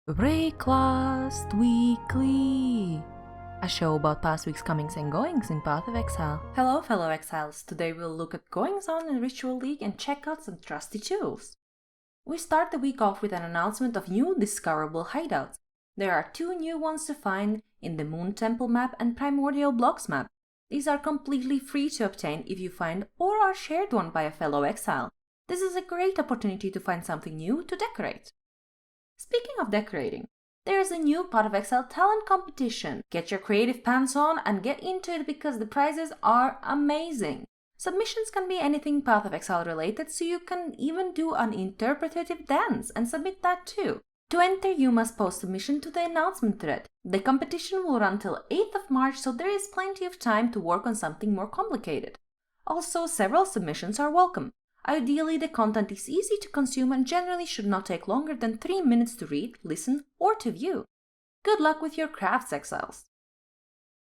Wraeclast Weekly, a show about past week's comings and goings in Path of Exile. Hello fellow exiles, today we'll look at goings on in Ritual League and check out some trusty tools. We start the week off with an announcement of new discoverable hideouts. There are two new ones to find in the Moon Temple map and Primordial Blocks map. These are completely free to obtain if you find or are shared one by a fellow exile. This is a great opportunity to find something new to decorate. Speaking of decorating, there is a new Path of Exile talent competition. Get your creative pants on and get into it because the prizes are amazing. Submissions can be anything Path of Exile related, so you can even do an interpretative dance and submit that too. To enter, you must post submission to the announcement thread. The competition will run till 8th of March, so there is plenty of time to work on something more complicated. Also, several submissions are welcome. Ideally, the content is easy to consume and generally should not take longer than 3 minutes to read, listen, or to view. Good luck with your crafts, exiles!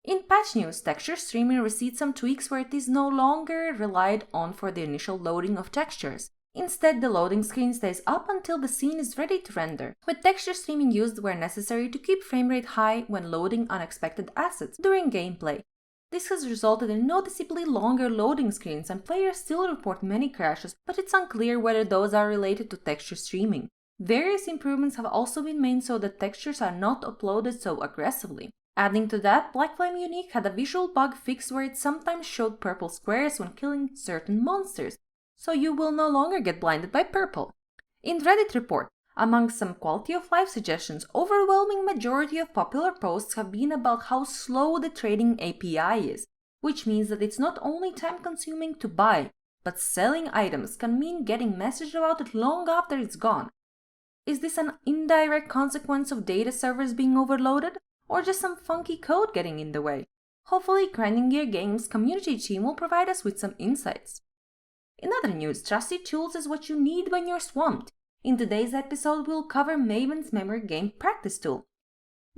In patch news, texture streaming received some tweaks where it is no longer relied on for the initial loading of textures. Instead, the loading screen stays up until the scene is ready to render, with texture streaming used where necessary to keep framerate high when loading unexpected assets during gameplay. This has resulted in noticeably longer loading screens and players still report many crashes, but it's unclear whether those are related to texture streaming. Various improvements have also been made so that textures are not uploaded so aggressively. Adding to that, Black Flame Unique had a visual bug fix where it sometimes showed purple squares when killing certain monsters, so you will no longer get blinded by purple. In Reddit report, among some quality of life suggestions, overwhelming majority of popular posts have been about how slow the trading API is, which means that it's not only time consuming to buy, but selling items can mean getting messaged about it long after it's gone. Is this an indirect consequence of data servers being overloaded, or just some funky code getting in the way? Hopefully Grinding Gear Games community team will provide us with some insights. In other news, Trusty Tools is what you need when you're swamped. In today's episode, we'll cover Maven's memory game practice tool.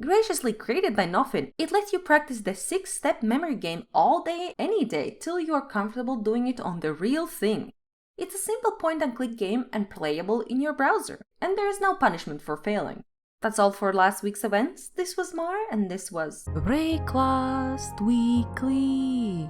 Graciously created by Nothing, it lets you practice the 6-step memory game all day, any day, till you are comfortable doing it on the real thing. It's a simple point-and-click game and playable in your browser, and there is no punishment for failing. That's all for last week's events. This was Mar, and this was Wraeclast Weekly.